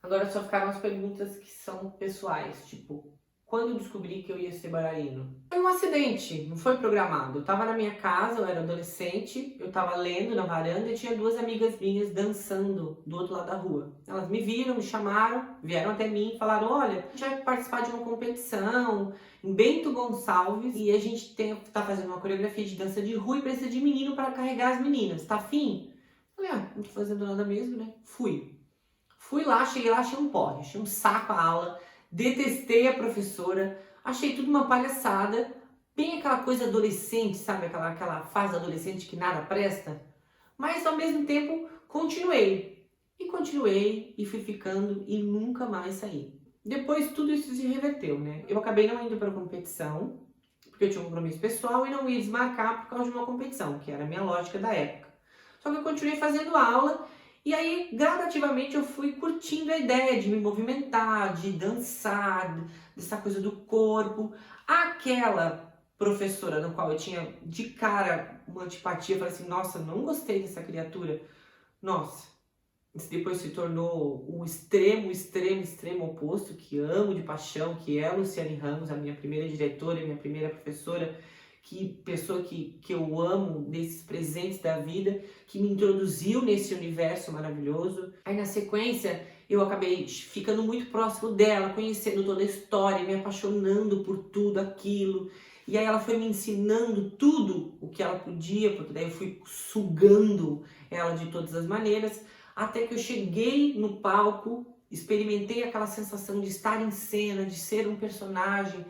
Agora só ficaram as perguntas que são pessoais, tipo, quando eu descobri que eu ia ser bailarino? Foi um acidente, não foi programado. Eu tava na minha casa, eu era adolescente, eu tava lendo na varanda e tinha duas amigas minhas dançando do outro lado da rua. Elas me viram, me chamaram, vieram até mim e falaram: olha, a gente vai participar de uma competição em Bento Gonçalves e a gente tá fazendo uma coreografia de dança de rua e precisa de menino para carregar as meninas. Tá afim? Falei, não tô fazendo nada mesmo, né? Fui. Fui lá, cheguei lá, achei um porre, achei um saco a aula, detestei a professora, achei tudo uma palhaçada, bem aquela coisa adolescente, sabe? Aquela fase adolescente que nada presta. Mas ao mesmo tempo, continuei. E continuei, e fui ficando, e nunca mais saí. Depois tudo isso se reverteu, né? Eu acabei não indo para a competição, porque eu tinha um compromisso pessoal e não ia desmarcar por causa de uma competição, que era a minha lógica da época. Só que eu continuei fazendo aula e aí gradativamente eu fui curtindo a ideia de me movimentar, de dançar, dessa coisa do corpo. Aquela professora na qual eu tinha de cara uma antipatia, eu falei assim, nossa, não gostei dessa criatura. Nossa, isso depois se tornou o extremo oposto, que amo de paixão, que é a Luciane Ramos, a minha primeira diretora, minha primeira professora, que pessoa que eu amo nesses presentes da vida, que me introduziu nesse universo maravilhoso. Aí na sequência eu acabei ficando muito próximo dela, conhecendo toda a história, me apaixonando por tudo aquilo. E aí ela foi me ensinando tudo o que ela podia, porque daí eu fui sugando ela de todas as maneiras, até que eu cheguei no palco, experimentei aquela sensação de estar em cena, de ser um personagem,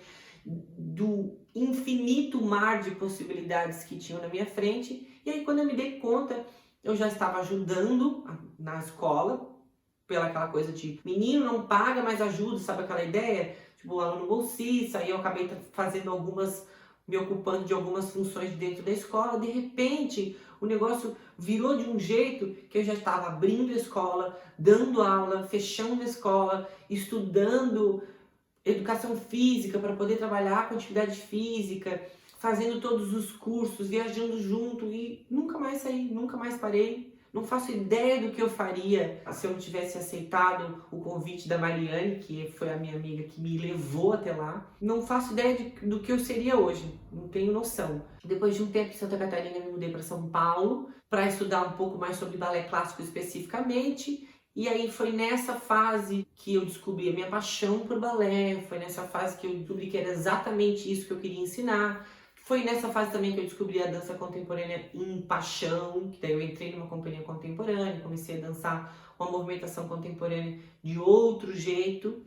do infinito mar de possibilidades que tinham na minha frente. E aí quando eu me dei conta, eu já estava ajudando na escola, pela aquela coisa de menino não paga, mas ajuda, sabe aquela ideia? Tipo, o aluno bolsista, aí eu acabei fazendo algumas, me ocupando de algumas funções dentro da escola. De repente, o negócio virou de um jeito que eu já estava abrindo a escola, dando aula, fechando a escola, estudando educação física para poder trabalhar com atividade física, fazendo todos os cursos, viajando junto e nunca mais saí, nunca mais parei. Não faço ideia do que eu faria se eu não tivesse aceitado o convite da Mariane, que foi a minha amiga que me levou até lá. Não faço ideia do que eu seria hoje, não tenho noção. Depois de um tempo em Santa Catarina, me mudei para São Paulo para estudar um pouco mais sobre balé clássico especificamente. E aí foi nessa fase que eu descobri a minha paixão por balé, foi nessa fase que eu descobri que era exatamente isso que eu queria ensinar. Foi nessa fase também que eu descobri a dança contemporânea em paixão, que daí eu entrei numa companhia contemporânea, comecei a dançar uma movimentação contemporânea de outro jeito.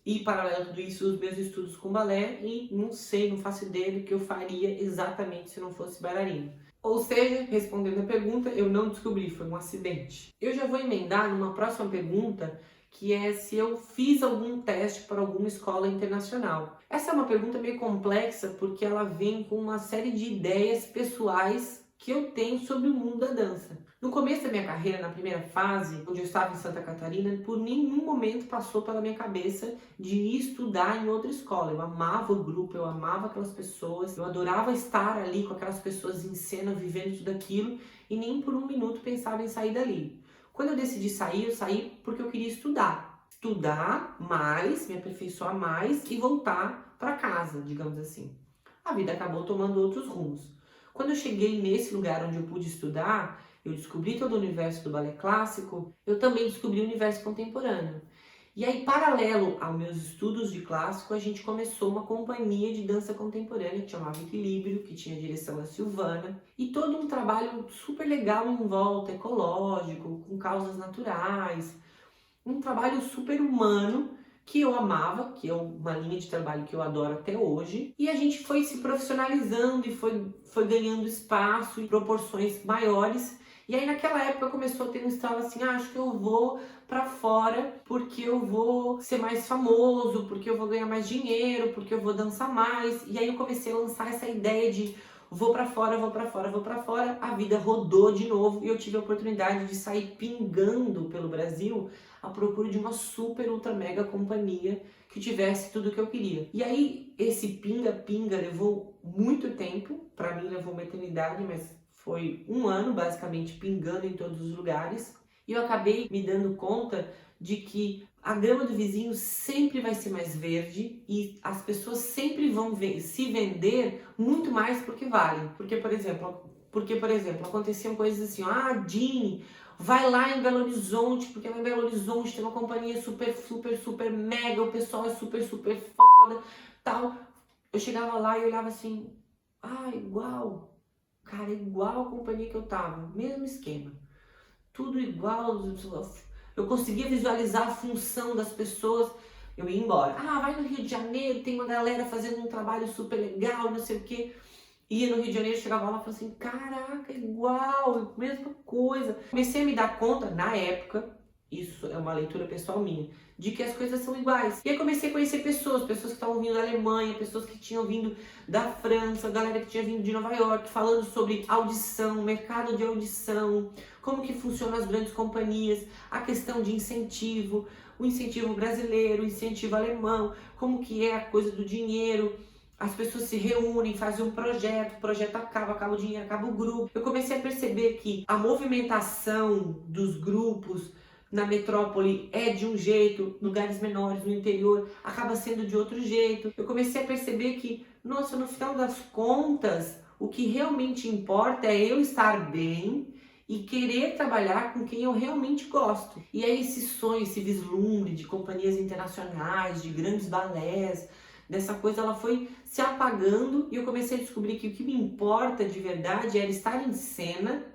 E paralelo a tudo isso, os meus estudos com balé, e não sei, não faço ideia do que eu faria exatamente se não fosse bailarina. Ou seja, respondendo a pergunta, eu não descobri, foi um acidente. Eu já vou emendar numa próxima pergunta, que é se eu fiz algum teste para alguma escola internacional. Essa é uma pergunta meio complexa porque ela vem com uma série de ideias pessoais que eu tenho sobre o mundo da dança. No começo da minha carreira, na primeira fase, onde eu estava em Santa Catarina, por nenhum momento passou pela minha cabeça de ir estudar em outra escola. Eu amava o grupo, eu amava aquelas pessoas, eu adorava estar ali com aquelas pessoas em cena, vivendo tudo aquilo, e nem por um minuto pensava em sair dali. Quando eu decidi sair, eu saí porque eu queria estudar. Estudar mais, me aperfeiçoar mais e voltar para casa, digamos assim. A vida acabou tomando outros rumos. Quando eu cheguei nesse lugar onde eu pude estudar, eu descobri todo o universo do balé clássico, eu também descobri o universo contemporâneo. E aí, paralelo aos meus estudos de clássico, a gente começou uma companhia de dança contemporânea que chamava Equilíbrio, que tinha a direção da Silvana, e todo um trabalho super legal em volta, ecológico, com causas naturais, um trabalho super humano que eu amava, que é uma linha de trabalho que eu adoro até hoje, e a gente foi se profissionalizando e foi ganhando espaço e proporções maiores. E aí naquela época começou a ter um estalo assim, acho que eu vou para fora porque eu vou ser mais famoso, porque eu vou ganhar mais dinheiro, porque eu vou dançar mais. E aí eu comecei a lançar essa ideia de vou para fora, vou para fora, vou para fora. A vida rodou de novo e eu tive a oportunidade de sair pingando pelo Brasil à procura de uma super ultra mega companhia que tivesse tudo o que eu queria. E aí esse pinga-pinga levou muito tempo, para mim levou uma eternidade, mas foi um ano basicamente pingando em todos os lugares. E eu acabei me dando conta de que a grama do vizinho sempre vai ser mais verde e as pessoas sempre vão se vender muito mais porque valem. Porque, por exemplo, aconteciam coisas assim, Dini, vai lá em Belo Horizonte, porque lá em Belo Horizonte tem uma companhia super, super, super mega, o pessoal é super, super foda, tal. Eu chegava lá e olhava assim, igual, cara, igual a companhia que eu tava, mesmo esquema, tudo igual, eu conseguia visualizar a função das pessoas, eu ia embora. Vai no Rio de Janeiro, tem uma galera fazendo um trabalho super legal, não sei o quê. Ia no Rio de Janeiro, chegava lá e falava assim, caraca, igual, mesma coisa. Comecei a me dar conta, na época, isso é uma leitura pessoal minha, de que as coisas são iguais. E aí comecei a conhecer pessoas que estavam vindo da Alemanha, pessoas que tinham vindo da França, galera que tinha vindo de Nova York, falando sobre audição, mercado de audição, como que funcionam as grandes companhias, a questão de incentivo, o incentivo brasileiro, o incentivo alemão, como que é a coisa do dinheiro. As pessoas se reúnem, fazem um projeto, o projeto acaba o dinheiro, acaba o grupo. Eu comecei a perceber que a movimentação dos grupos na metrópole é de um jeito, lugares menores, no interior, acaba sendo de outro jeito. Eu comecei a perceber que, nossa, no final das contas, o que realmente importa é eu estar bem e querer trabalhar com quem eu realmente gosto. E aí esse sonho, esse vislumbre de companhias internacionais, de grandes balés, dessa coisa, ela foi se apagando e eu comecei a descobrir que o que me importa de verdade era estar em cena,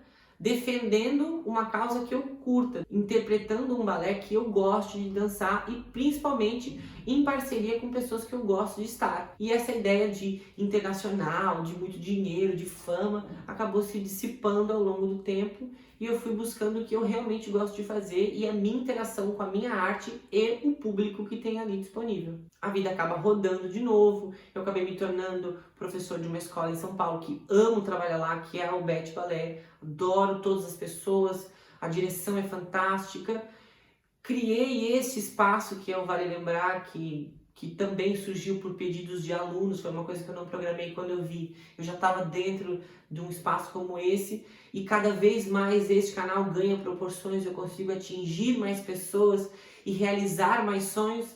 defendendo uma causa que eu curta, interpretando um balé que eu gosto de dançar e principalmente em parceria com pessoas que eu gosto de estar. E essa ideia de internacional, de muito dinheiro, de fama, acabou se dissipando ao longo do tempo e eu fui buscando o que eu realmente gosto de fazer e a minha interação com a minha arte e o público que tem ali disponível. A vida acaba rodando de novo, eu acabei me tornando professor de uma escola em São Paulo que amo trabalhar lá, que é a Albete Balé, adoro todas as pessoas, a direção é fantástica. Criei esse espaço que é o Vale Lembrar, que também surgiu por pedidos de alunos, foi uma coisa que eu não programei quando eu vi. Eu já estava dentro de um espaço como esse e cada vez mais este canal ganha proporções, eu consigo atingir mais pessoas e realizar mais sonhos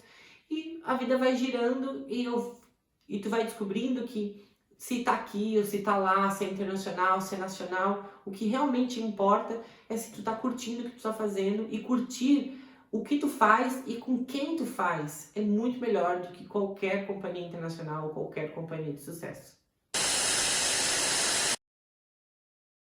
e a vida vai girando e tu vai descobrindo que se tá aqui ou se tá lá, se é internacional, se é nacional, o que realmente importa é se tu tá curtindo o que tu tá fazendo e curtir o que tu faz e com quem tu faz é muito melhor do que qualquer companhia internacional ou qualquer companhia de sucesso.